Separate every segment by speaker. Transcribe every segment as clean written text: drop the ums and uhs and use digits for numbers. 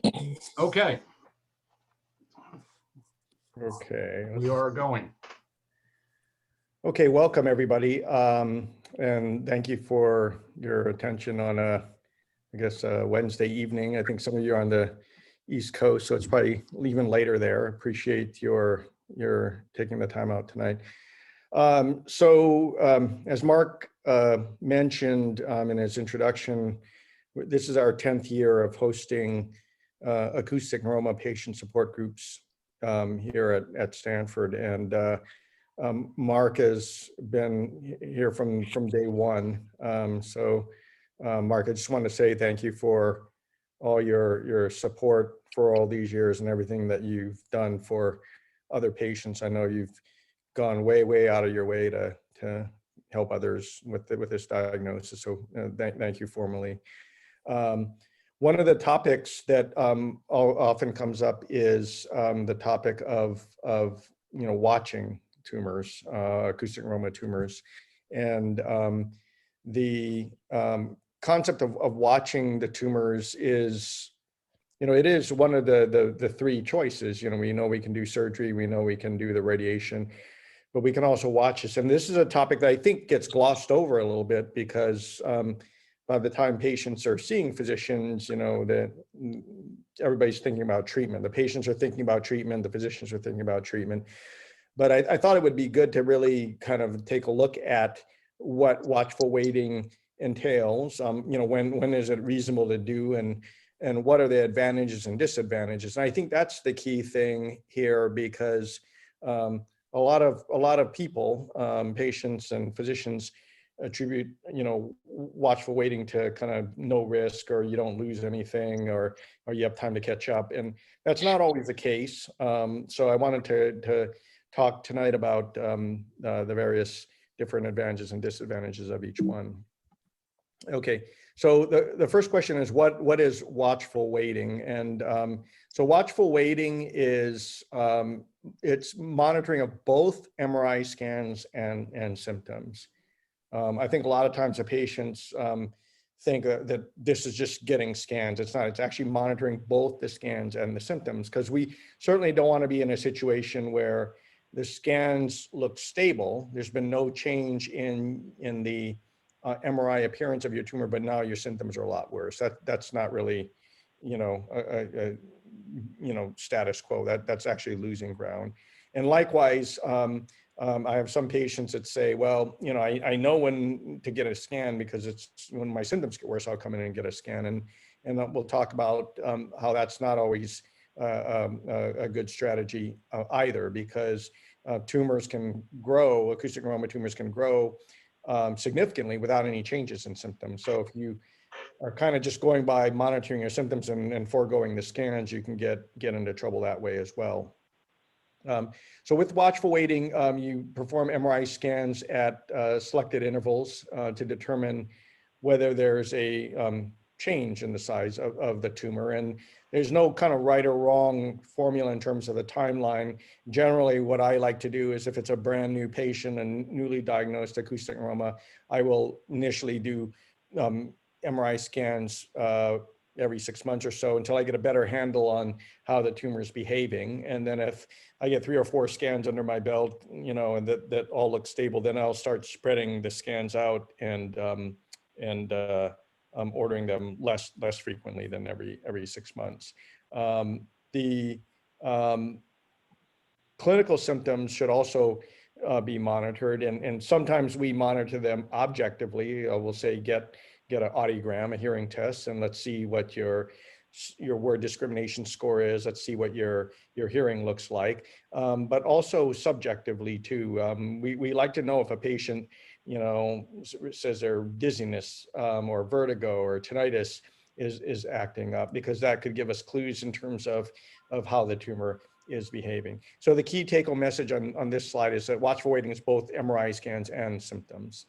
Speaker 1: Okay,
Speaker 2: Okay.
Speaker 1: we are going.
Speaker 2: Okay, welcome everybody. And thank you for your attention on I guess Wednesday evening. I think some of you are on the East Coast, so it's probably even later there. Appreciate your taking the time out tonight. As Mark mentioned in his introduction, this is our 10th year of hosting acoustic neuroma patient support groups here at Stanford, and Mark has been here from day one. Mark, I just want to say thank you for all your support for all these years and everything that you've done for other patients. I know you've gone way out of your way to help others with this diagnosis. So thank you formally. One of the topics that often comes up is the topic of watching tumors, acoustic neuroma tumors, and the concept of watching the tumors is, it is one of the three choices. We know we can do surgery, we know we can do the radiation, but we can also watch this. And this is a topic that I think gets glossed over a little bit because by the time patients are seeing physicians, that everybody's thinking about treatment. The patients are thinking about treatment, the physicians are thinking about treatment. But I thought it would be good to really kind of take a look at what watchful waiting entails. When is it reasonable to do, and what are the advantages and disadvantages? And I think that's the key thing here, because a lot of people, patients and physicians, attribute watchful waiting to kind of no risk, or you don't lose anything, or you have time to catch up, and that's not always the case. So I wanted to talk tonight about the various different advantages and disadvantages of each one. Okay, so the first question is what is watchful waiting? And so watchful waiting is it's monitoring of both MRI scans and symptoms. I think a lot of times the patients think that this is just getting scans. It's not. It's actually monitoring both the scans and the symptoms, because we certainly don't want to be in a situation where the scans look stable. There's been no change in the MRI appearance of your tumor, but now your symptoms are a lot worse. That's not really, status quo. That's actually losing ground. And likewise, I have some patients that say, well, I know when to get a scan, because it's when my symptoms get worse, I'll come in and get a scan. And we'll talk about how that's not always a good strategy either, because tumors can grow, acoustic neuroma tumors can grow significantly without any changes in symptoms. So if you are kind of just going by monitoring your symptoms and foregoing the scans, you can get into trouble that way as well. So with watchful waiting, you perform MRI scans at selected intervals to determine whether there's a change in the size of the tumor. And there's no kind of right or wrong formula in terms of the timeline. Generally, what I like to do is, if it's a brand new patient and newly diagnosed acoustic neuroma, I will initially do MRI scans every 6 months or so until I get a better handle on how the tumor is behaving. And then if I get 3 or 4 scans under my belt, and that all look stable, then I'll start spreading the scans out and ordering them less frequently than every 6 months. The clinical symptoms should also be monitored, and sometimes we monitor them objectively. We'll say get an audiogram, a hearing test, and let's see what your word discrimination score is. Let's see what your hearing looks like, but also subjectively too. We like to know if a patient, says their dizziness or vertigo or tinnitus is acting up, because that could give us clues in terms of how the tumor is behaving. So the key take-home message on this slide is that watchful waiting is both MRI scans and symptoms.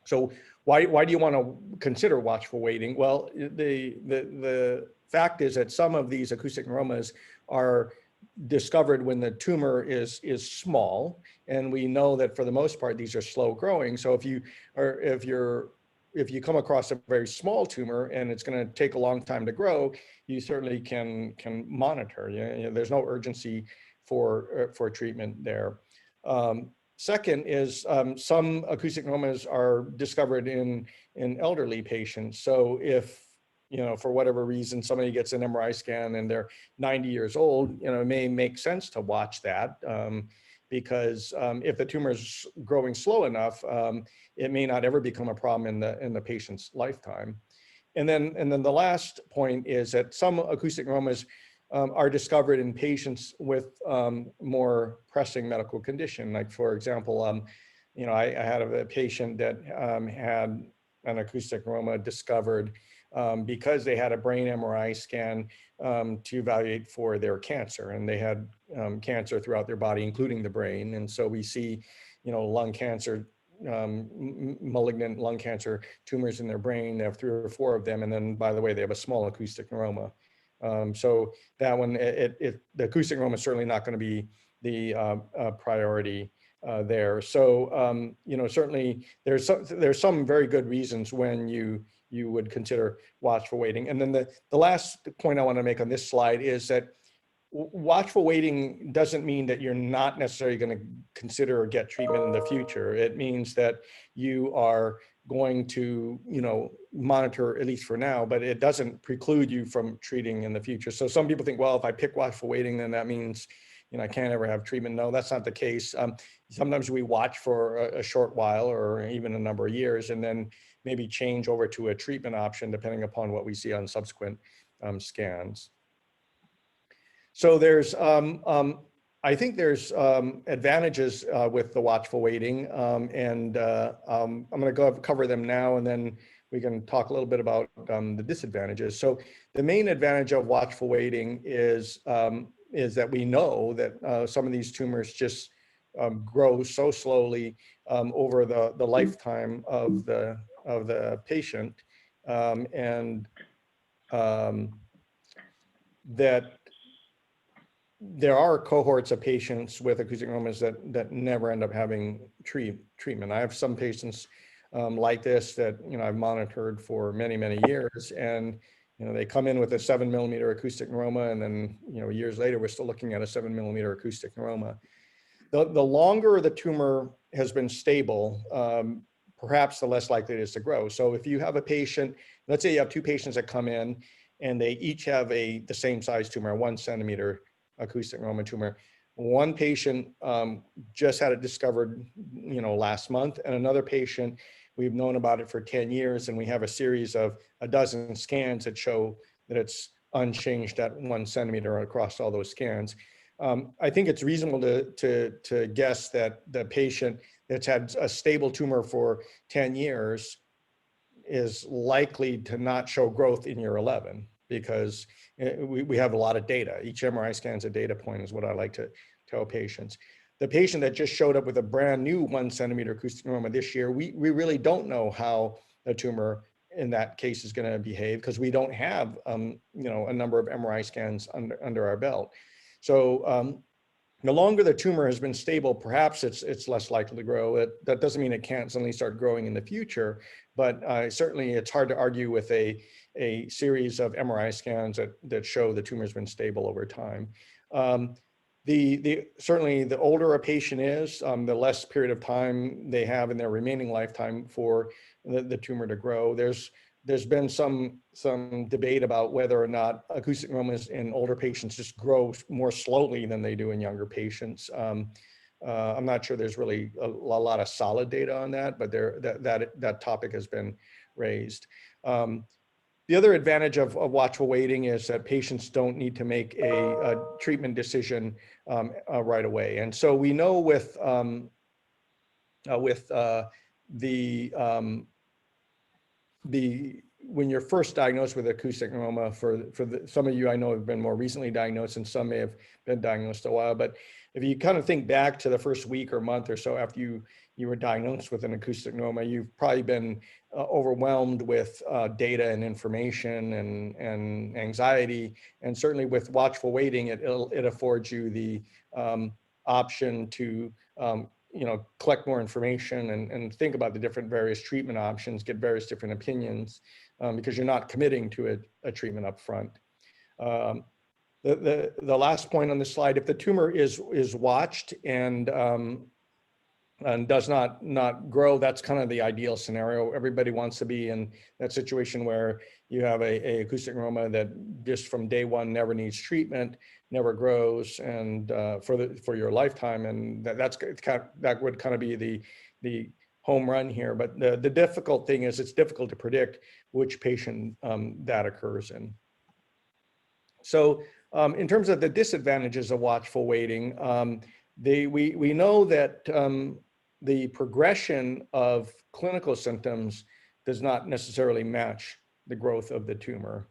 Speaker 2: So why do you want to consider watchful waiting? Well, the fact is that some of these acoustic neuromas are discovered when the tumor is small, and we know that for the most part these are slow growing. So if you come across a very small tumor and it's going to take a long time to grow, you certainly can monitor. There's no urgency for treatment there. Second is some acoustic neuromas are discovered in elderly patients. So if, for whatever reason, somebody gets an MRI scan and they're 90 years old, it may make sense to watch that because if the tumor is growing slow enough, it may not ever become a problem in the patient's lifetime. And then the last point is that some acoustic neuromas are discovered in patients with more pressing medical condition. Like, for example, I had a patient that had an acoustic neuroma discovered because they had a brain MRI scan to evaluate for their cancer, and they had cancer throughout their body, including the brain. And so we see, lung cancer, malignant lung cancer tumors in their brain. They have 3 or 4 of them, and then, by the way, they have a small acoustic neuroma. So that one, the acoustic neuroma is certainly not going to be the priority there. So certainly there's some very good reasons when you would consider watchful waiting. And then the last point I want to make on this slide is that watchful waiting doesn't mean that you're not necessarily going to consider or get treatment in the future. It means that you are going to, monitor, at least for now, but it doesn't preclude you from treating in the future. So some people think, well, if I pick watchful waiting, then that means, I can't ever have treatment. No, that's not the case. Sometimes we watch for a short while or even a number of years, and then maybe change over to a treatment option, depending upon what we see on subsequent scans. So there's, I think there's advantages with the watchful waiting, and I'm going to cover them now, and then we can talk a little bit about the disadvantages. So the main advantage of watchful waiting is that we know that some of these tumors just grow so slowly over the lifetime of the patient, and that there are cohorts of patients with acoustic neuromas that never end up having treatment. I have some patients like this that I've monitored for many years, and they come in with a 7mm acoustic neuroma, and then years later we're still looking at a 7mm acoustic neuroma. The longer the tumor has been stable, perhaps the less likely it is to grow. So if you have a patient, let's say you have 2 patients that come in and they each have the same size tumor, 1 centimeter acoustic neuroma tumor. One patient just had it discovered, last month, and another patient, we've known about it for 10 years, and we have a series of a dozen scans that show that it's unchanged at 1 centimeter across all those scans. I think it's reasonable to guess that the patient that's had a stable tumor for 10 years is likely to not show growth in year 11, because we have a lot of data. Each MRI scan is a data point, is what I like to tell patients. The patient that just showed up with a brand new 1 centimeter acoustic neuroma this year, we really don't know how the tumor in that case is going to behave, because we don't have a number of MRI scans under our belt. So the longer the tumor has been stable, perhaps it's less likely to grow. That doesn't mean it can't suddenly start growing in the future, but certainly it's hard to argue with a series of MRI scans that show the tumor's been stable over time. Certainly the older a patient is, the less period of time they have in their remaining lifetime for the tumor to grow. There's been some debate about whether or not acoustic neuromas in older patients just grow more slowly than they do in younger patients. I'm not sure there's really a lot of solid data on that, but that topic has been raised. The other advantage of watchful waiting is that patients don't need to make a treatment decision right away. And so we know with when you're first diagnosed with acoustic neuroma, some of you I know have been more recently diagnosed, and some may have been diagnosed a while, but if you kind of think back to the first week or month or so after you were diagnosed with an acoustic neuroma, you've probably been overwhelmed with data and information and anxiety. And certainly with watchful waiting, it affords you the option to collect more information and think about the different various treatment options, get various different opinions, because you're not committing to a treatment up front. The last point on the slide, if the tumor is watched and does not grow, that's kind of the ideal scenario. Everybody wants to be in that situation where you have a acoustic neuroma that just from day one never needs treatment, never grows, and for your lifetime, and that would kind of be the home run here. But the difficult thing is it's difficult to predict which patient that occurs in. So in terms of the disadvantages of watchful waiting, we know that the progression of clinical symptoms does not necessarily match the growth of the tumor.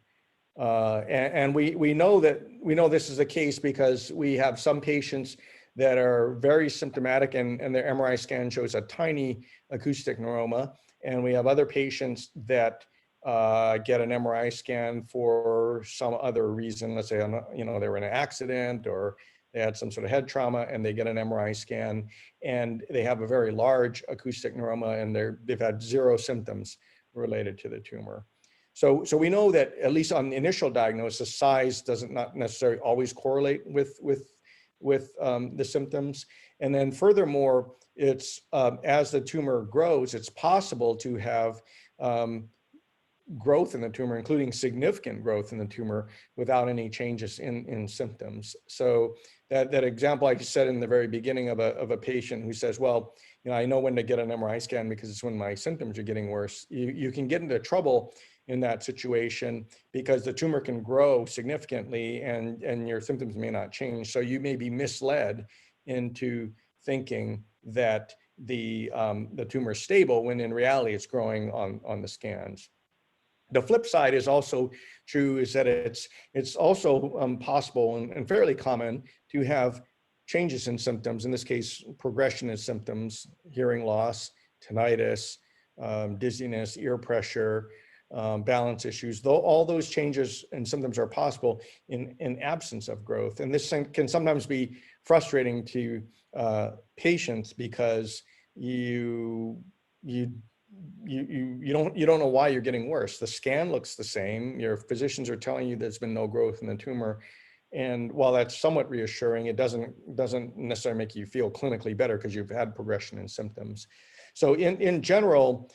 Speaker 2: And we know this is the case because we have some patients that are very symptomatic and their MRI scan shows a tiny acoustic neuroma. And we have other patients that get an MRI scan for some other reason. Let's say, they were in an accident or they had some sort of head trauma and they get an MRI scan and they have a very large acoustic neuroma and they've had zero symptoms related to the tumor. So we know that at least on the initial diagnosis, size doesn't not necessarily always correlate with the symptoms. And then furthermore, it's as the tumor grows, it's possible to have growth in the tumor, including significant growth in the tumor without any changes in symptoms. So that example I said in the very beginning of a patient who says, well, I know when to get an MRI scan because it's when my symptoms are getting worse. You can get into trouble in that situation because the tumor can grow significantly and your symptoms may not change. So you may be misled into thinking that the tumor is stable when in reality it's growing on the scans. The flip side is also true, is that it's also possible and fairly common to have changes in symptoms, in this case, progression in symptoms, hearing loss, tinnitus, dizziness, ear pressure, balance issues, though all those changes and symptoms are possible in absence of growth. And this can sometimes be frustrating to patients because you don't know why you're getting worse. The scan looks the same. Your physicians are telling you there's been no growth in the tumor. And while that's somewhat reassuring, it doesn't necessarily make you feel clinically better because you've had progression in symptoms. So in general,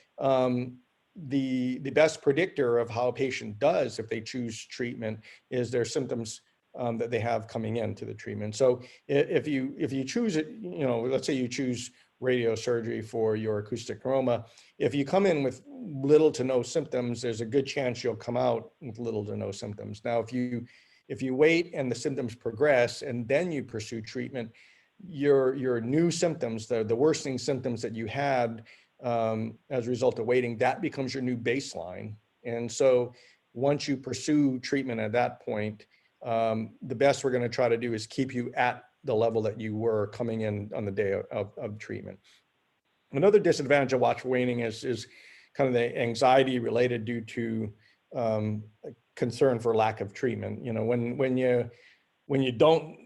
Speaker 2: the best predictor of how a patient does if they choose treatment is their symptoms that they have coming into the treatment. So if you choose it, let's say you choose radiosurgery for your acoustic neuroma, if you come in with little to no symptoms, there's a good chance you'll come out with little to no symptoms. Now, if you wait and the symptoms progress and then you pursue treatment, your new symptoms, the worsening symptoms that you had as a result of waiting, that becomes your new baseline. And so once you pursue treatment at that point, the best we're going to try to do is keep you at the level that you were coming in on the day of treatment. Another disadvantage of watchful waiting is kind of the anxiety related due to concern for lack of treatment. When you don't,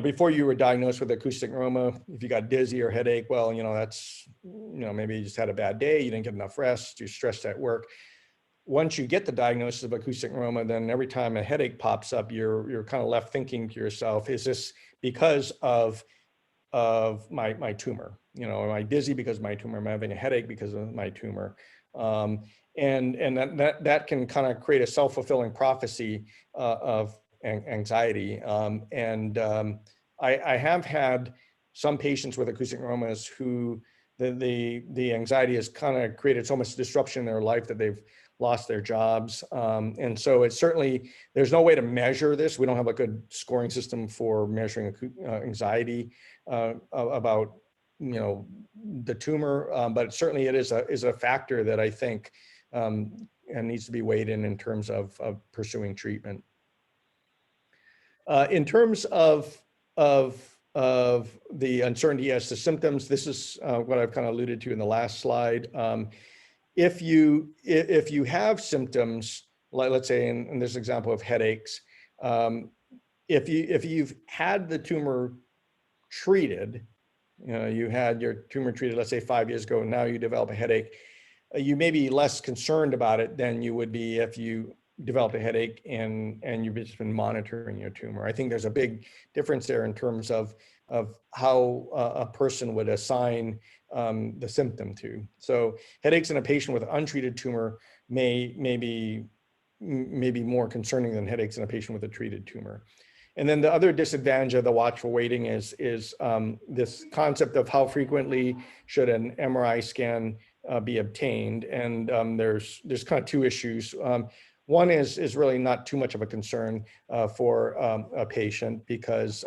Speaker 2: before you were diagnosed with acoustic neuroma, if you got dizzy or headache, well, that's, maybe you just had a bad day, you didn't get enough rest, you're stressed at work. Once you get the diagnosis of acoustic neuroma, then every time a headache pops up, you're kind of left thinking to yourself, is this because of my tumor? Am I dizzy because of my tumor? Am I having a headache because of my tumor? And that can kind of create a self-fulfilling prophecy of anxiety. I have had some patients with acoustic neuromas who the anxiety has kind of created so much disruption in their life that they've lost their jobs. And so it's certainly, there's no way to measure this. We don't have a good scoring system for measuring anxiety about, the tumor, but certainly it is a factor that I think and needs to be weighed in terms of pursuing treatment. In terms of the uncertainty as to symptoms, this is what I've kind of alluded to in the last slide. If you have symptoms, like let's say in this example of headaches, if you've had the tumor treated, you had your tumor treated, let's say 5 years ago, and now you develop a headache, you may be less concerned about it than you would be if you developed a headache and you've just been monitoring your tumor. I think there's a big difference there in terms of how a person would assign the symptom to. So headaches in a patient with untreated tumor may be more concerning than headaches in a patient with a treated tumor. And then the other disadvantage of the watchful waiting is this concept of how frequently should an MRI scan be obtained. And there's kind of two issues. One is really not too much of a concern for a patient because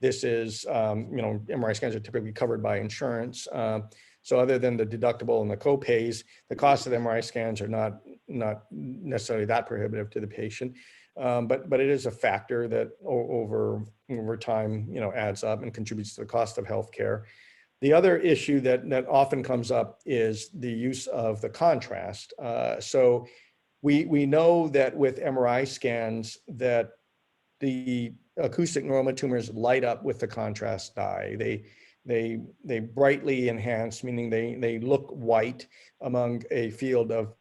Speaker 2: this is, MRI scans are typically covered by insurance. So other than the deductible and the co-pays, the cost of the MRI scans are not necessarily that prohibitive to the patient. But it is a factor that over time, adds up and contributes to the cost of healthcare. The other issue that often comes up is the use of the contrast. So we know that with MRI scans that the acoustic neuroma tumors light up with the contrast dye. They brightly enhance, meaning they look white among a field of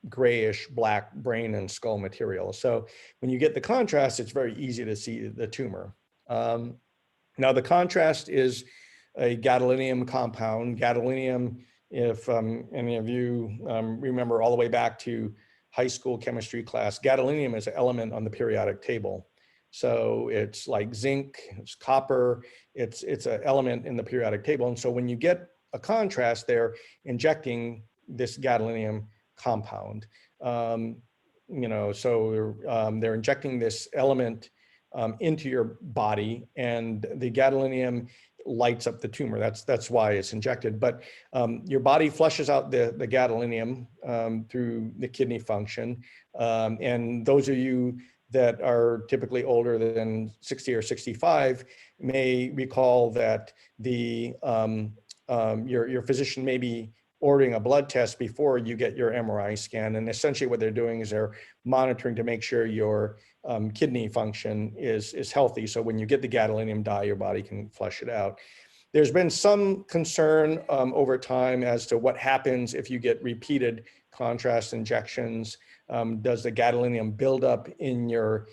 Speaker 2: grayish black brain and skull material. So when you get the contrast, it's very easy to see the tumor. Now the contrast is a gadolinium compound. Gadolinium, if any of you remember all the way back to high school chemistry class, gadolinium is an element on the periodic table. So it's like zinc, it's copper, it's an element in the periodic table. And so when you get a contrast, they're injecting this gadolinium compound. So they're injecting this element into your body, and the gadolinium lights up the tumor. That's why it's injected. But your body flushes out the gadolinium through the kidney function. And those of you that are typically older than 60 or 65 may recall that your physician may be ordering a blood test before you get your MRI scan. And essentially what they're doing is they're monitoring to make sure your kidney function is healthy. So when you get the gadolinium dye, your body can flush it out. There's been some concern over time as to what happens if you get repeated contrast injections. Does the gadolinium build up in your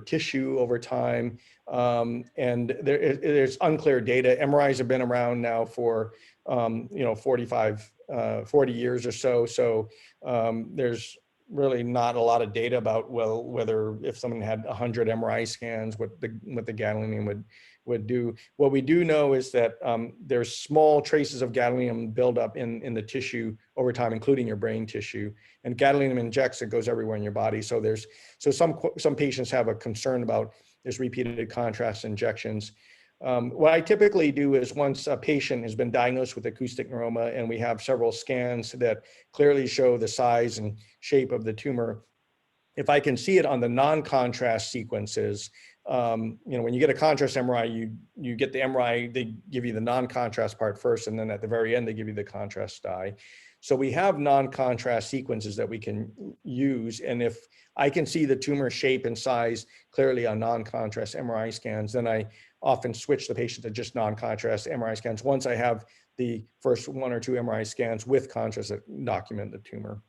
Speaker 2: tissue over time? And there's unclear data. MRIs have been around now for 40 years or so. So there's really not a lot of data about whether if someone had 100 MRI scans, what the gadolinium would do. What we do know is that there's small traces of gadolinium buildup in the tissue over time, including your brain tissue. And gadolinium injects, it goes everywhere in your body. So some patients have a concern about this repeated contrast injections. What I typically do is once a patient has been diagnosed with acoustic neuroma and we have several scans that clearly show the size and shape of the tumor, if I can see it on the non-contrast sequences, when you get a contrast MRI, you get the MRI, they give you the non-contrast part first, and then at the very end, they give you the contrast dye. So we have non-contrast sequences that we can use. And if I can see the tumor shape and size clearly on non-contrast MRI scans, then I often switch the patient to just non-contrast MRI scans once I have the first one or two MRI scans with contrast that document the tumor.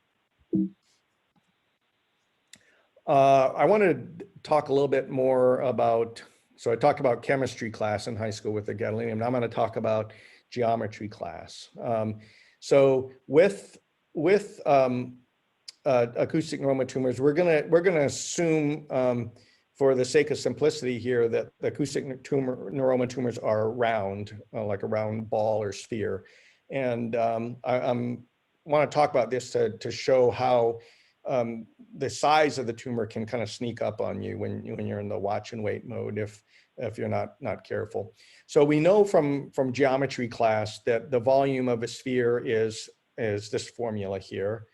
Speaker 2: I want to talk a little bit more about, so I talked about chemistry class in high school with the gadolinium. Now I'm going to talk about geometry class. So with acoustic neuroma tumors, we're gonna assume for the sake of simplicity here that the acoustic neuroma tumors are round, like a round ball or sphere. And I want to talk about this to show how the size of the tumor can kind of sneak up on you when you're in the watch and wait mode if you're not careful. So we know from geometry class that the volume of a sphere is this formula here.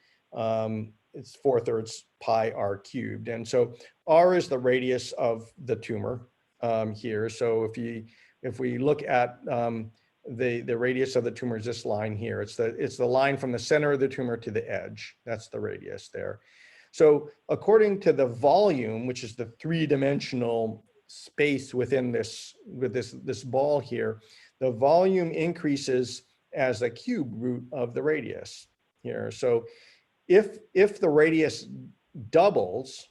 Speaker 2: It's 4/3 pi r cubed. And so r is the radius of the tumor here. So if we look at the radius of the tumor is this line here. It's the line from the center of the tumor to the edge. That's the radius there. So according to the volume, which is the three-dimensional space within this ball here, the volume increases as the cube root of the radius here. So if the radius doubles,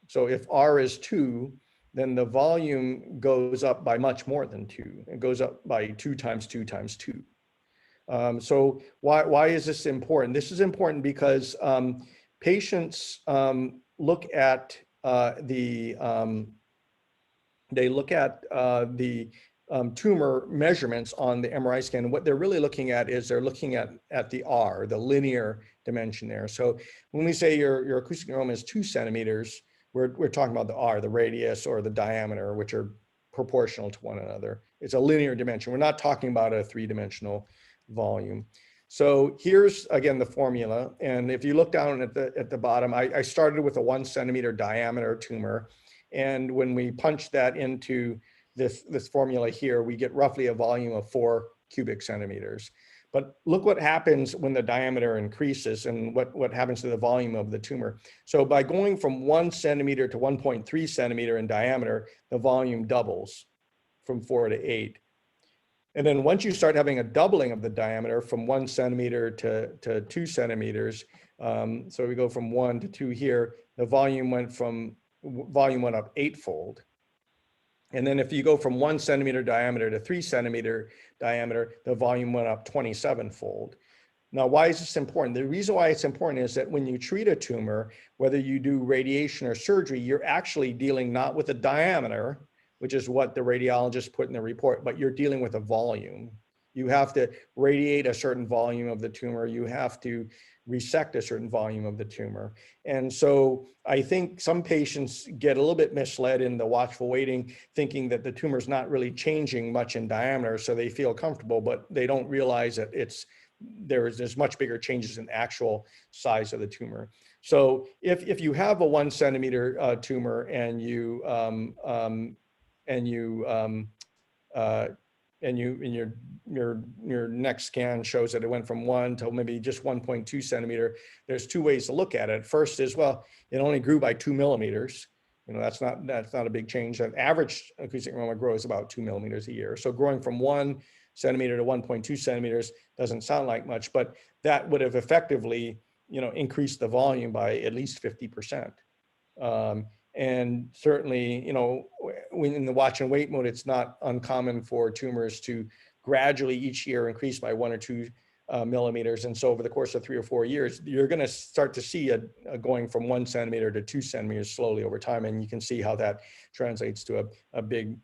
Speaker 2: so if R is 2, then the volume goes up by much more than 2. It goes up by 2 times 2 times 2. So why is this important? This is important because patients look at the tumor measurements on the MRI scan. And what they're really looking at is they're looking at the R, the linear dimension there. So when we say your acoustic neuroma is 2 centimeters, we're talking about the R, the radius or the diameter, which are proportional to one another. It's a linear dimension. We're not talking about a 3-dimensional volume. So here's again the formula. And if you look down at the bottom, I started with a 1 centimeter diameter tumor. And when we punch that into this formula here, we get roughly a volume of 4 cubic centimeters. But look what happens when the diameter increases and what happens to the volume of the tumor. So by going from 1 centimeter to 1.3 centimeter in diameter, the volume doubles from 4 to 8. And then once you start having a doubling of the diameter from 1 centimeter to 2 centimeters, so we go from 1 to 2 here, the volume went up 8-fold. And then if you go from 1 centimeter diameter to 3 centimeter diameter, the volume went up 27-fold. Now, why is this important? The reason why it's important is that when you treat a tumor, whether you do radiation or surgery, you're actually dealing not with the diameter, which is what the radiologist put in the report, but you're dealing with a volume. You have to radiate a certain volume of the tumor. You have to resect a certain volume of the tumor. And so I think some patients get a little bit misled in the watchful waiting, thinking that the tumor's not really changing much in diameter, so they feel comfortable, but they don't realize that there's much bigger changes in actual size of the tumor. So if you have a 1 centimeter tumor and your next scan shows that it went from 1 to maybe just 1.2 centimeter, there's 2 ways to look at it. First is, well, it only grew by 2 millimeters. That's not a big change. An average acoustic neuroma grows about 2 millimeters a year. So growing from 1 centimeter to 1.2 centimeters doesn't sound like much, but that would have effectively, increased the volume by at least 50%. And certainly, when in the watch and wait mode, it's not uncommon for tumors to gradually each year increase by 1 or 2 millimeters. And so over the course of 3 or 4 years, you're going to start to see a going from 1 centimeter to 2 centimeters slowly over time. And you can see how that translates to a big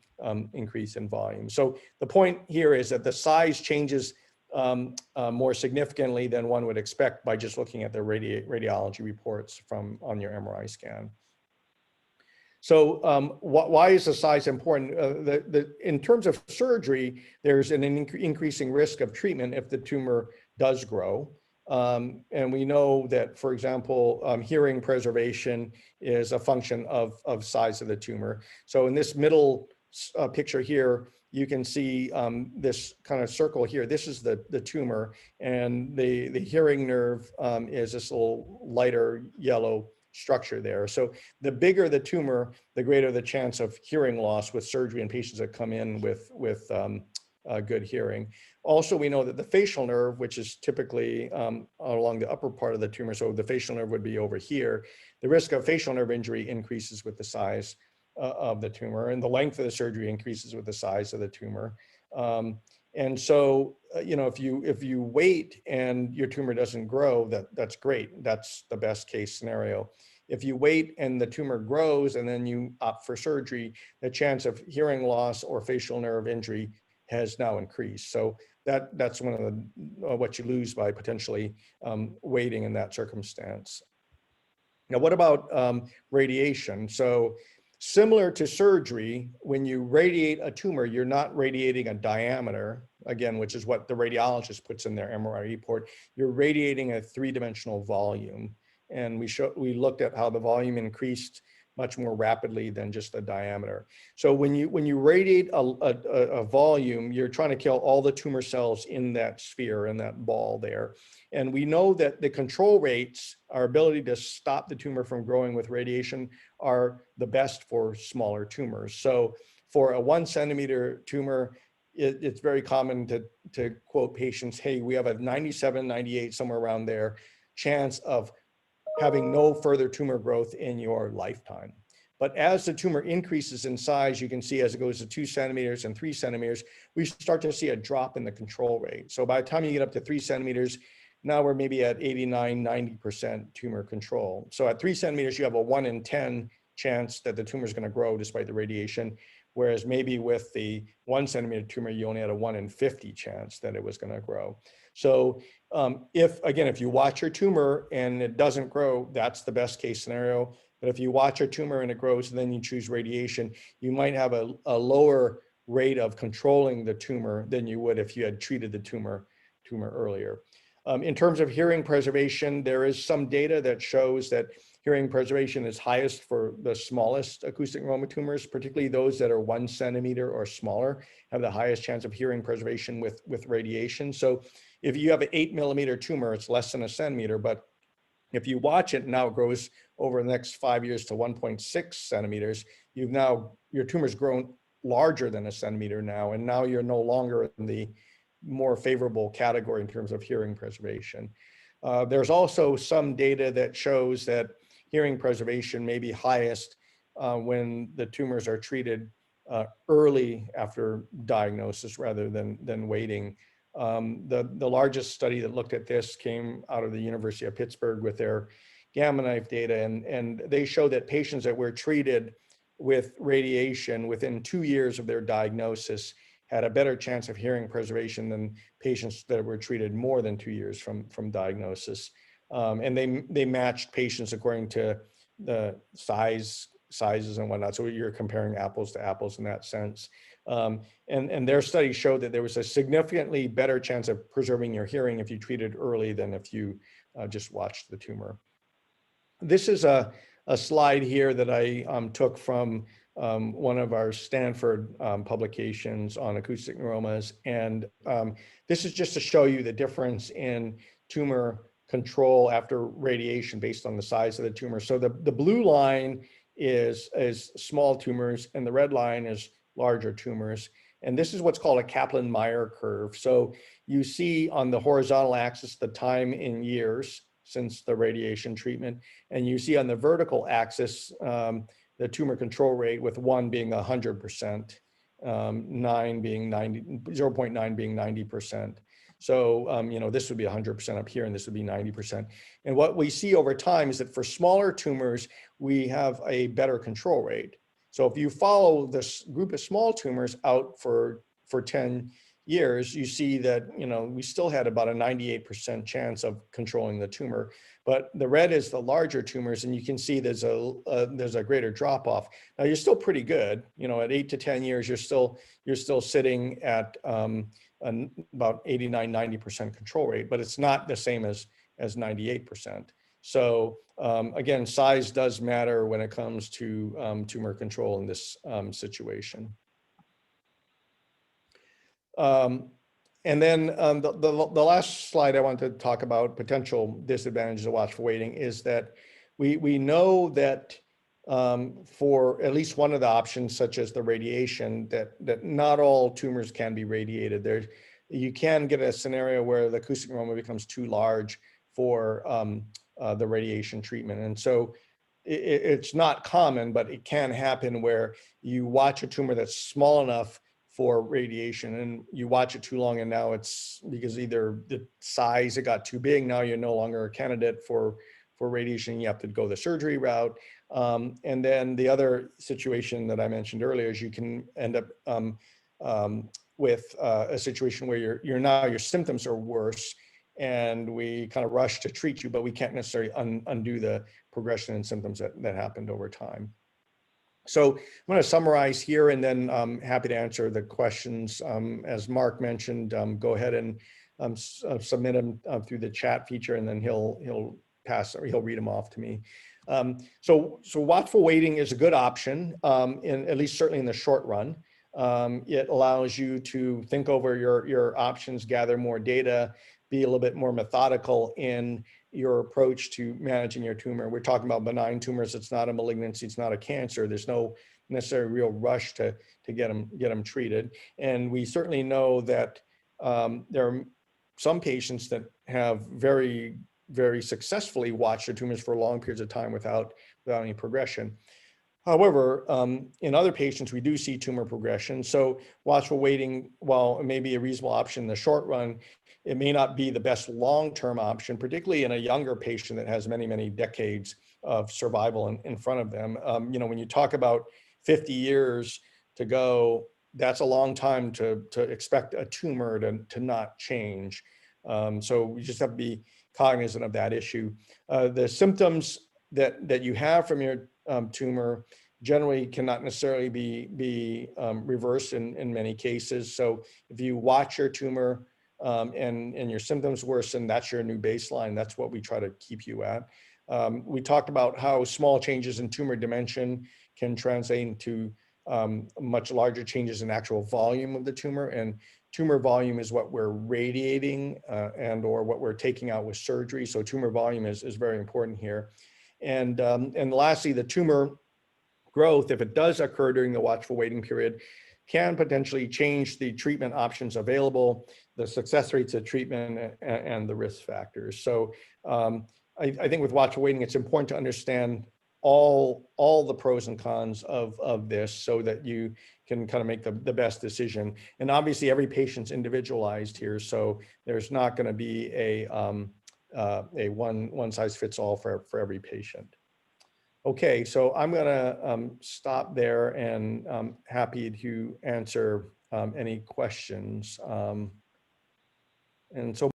Speaker 2: increase in volume. So the point here is that the size changes more significantly than one would expect by just looking at the radiology reports on your MRI scan. So why is the size important? In terms of surgery, there's an increasing risk of treatment if the tumor does grow. And we know that, for example, hearing preservation is a function of size of the tumor. So in this middle picture here, you can see this kind of circle here. This is the tumor, and the hearing nerve is this little lighter yellow structure there. So the bigger the tumor, the greater the chance of hearing loss with surgery in patients that come in with good hearing. Also, we know that the facial nerve, which is typically along the upper part of the tumor, so the facial nerve would be over here, the risk of facial nerve injury increases with the size of the tumor, and the length of the surgery increases with the size of the tumor. And so, if you wait and your tumor doesn't grow, that's great. That's the best case scenario. If you wait and the tumor grows and then you opt for surgery, the chance of hearing loss or facial nerve injury has now increased. So that's one of the what you lose by potentially waiting in that circumstance. Now, what about radiation? So similar to surgery, when you radiate a tumor, you're not radiating a diameter, again, which is what the radiologist puts in their MRI report. You're radiating a 3-dimensional volume. And we looked at how the volume increased much more rapidly than just the diameter. So when you radiate a volume, you're trying to kill all the tumor cells in that sphere, in that ball there. And we know that the control rates, our ability to stop the tumor from growing with radiation, are the best for smaller tumors. So for a 1 centimeter tumor, it's very common to quote patients, hey, we have a 97, 98, somewhere around there, chance of having no further tumor growth in your lifetime. But as the tumor increases in size, you can see as it goes to 2 centimeters and 3 centimeters, we start to see a drop in the control rate. So by the time you get up to 3 centimeters, now we're maybe at 89, 90% tumor control. So at 3 centimeters, you have a 1 in 10 chance that the tumor is going to grow despite the radiation. Whereas maybe with the 1 centimeter tumor, you only had a 1 in 50 chance that it was going to grow. So if you watch your tumor and it doesn't grow, that's the best case scenario. But if you watch your tumor and it grows and then you choose radiation, you might have a lower rate of controlling the tumor than you would if you had treated the tumor earlier. In terms of hearing preservation, there is some data that shows that hearing preservation is highest for the smallest acoustic neuroma tumors, particularly those that are 1 centimeter or smaller, have the highest chance of hearing preservation with radiation. So if you have an 8 millimeter tumor, it's less than a centimeter, but if you watch it, now it grows over the next 5 years to 1.6 centimeters, your tumor's grown larger than a centimeter now, and now you're no longer in the more favorable category in terms of hearing preservation. There's also some data that shows that hearing preservation may be highest when the tumors are treated early after diagnosis rather than waiting. The largest study that looked at this came out of the University of Pittsburgh with their Gamma knife data, and they show that patients that were treated with radiation within 2 years of their diagnosis had a better chance of hearing preservation than patients that were treated more than 2 years from diagnosis. And they matched patients according to the sizes and whatnot. So you're comparing apples to apples in that sense. And their study showed that there was a significantly better chance of preserving your hearing if you treated early than if you just watched the tumor. This is a slide here that I took from one of our Stanford publications on acoustic neuromas. And this is just to show you the difference in tumor control after radiation based on the size of the tumor. So the blue line is small tumors and the red line is larger tumors. And this is what's called a Kaplan-Meier curve. So you see on the horizontal axis the time in years since the radiation treatment, and you see on the vertical axis the tumor control rate, with 1 being 100%, 9 being 90, 0.9 being 90%. So, this would be 100% up here, and this would be 90%. And what we see over time is that for smaller tumors, we have a better control rate. So if you follow this group of small tumors out for 10 years, you see that, we still had about a 98% chance of controlling the tumor. But the red is the larger tumors, and you can see there's a greater drop off. Now you're still pretty good, at 8 to 10 years, you're still sitting at about 89, 90% control rate, but it's not the same as 98%. So again, size does matter when it comes to tumor control in this situation. And then the last slide I want to talk about potential disadvantages of watchful waiting is that we know that for at least one of the options, such as the radiation, that not all tumors can be radiated. You can get a scenario where the acoustic neuroma becomes too large for the radiation treatment. And so it's not common, but it can happen where you watch a tumor that's small enough for radiation and you watch it too long, and now it's because either the size, it got too big, now you're no longer a candidate for radiation, you have to go the surgery route. And then the other situation that I mentioned earlier is you can end up with a situation where your symptoms are worse, and we kind of rush to treat you, but we can't necessarily undo the progression and symptoms that happened over time. So I'm going to summarize here, and then I'm happy to answer the questions. As Mark mentioned, go ahead and submit them through the chat feature, and then he'll read them off to me. So watchful waiting is a good option, at least certainly in the short run. It allows you to think over your options, gather more data, be a little bit more methodical in your approach to managing your tumor. We're talking about benign tumors. It's not a malignancy. It's not a cancer. There's no necessary real rush to get them treated. And we certainly know that there are some patients that have very very successfully watch the tumors for long periods of time without any progression. However, in other patients, we do see tumor progression. So watchful waiting, while it may be a reasonable option in the short run, it may not be the best long-term option, particularly in a younger patient that has many, many decades of survival in front of them. When you talk about 50 years to go, that's a long time to expect a tumor to not change. So we just have to be cognizant of that issue. The symptoms that you have from your tumor generally cannot necessarily be reversed in many cases. So if you watch your tumor and your symptoms worsen, that's your new baseline. That's what we try to keep you at. We talked about how small changes in tumor dimension can translate into much larger changes in actual volume of the tumor, and tumor volume is what we're radiating and or what we're taking out with surgery. So tumor volume is very important here. And lastly, the tumor growth, if it does occur during the watchful waiting period, can potentially change the treatment options available, the success rates of treatment, and the risk factors. So I think with watchful waiting, it's important to understand all the pros and cons of this so that you can kind of make the best decision. And obviously every patient's individualized here, so there's not going to be a one size fits all for every patient. Okay, so I'm going to stop there, and I'm happy to answer any questions. And so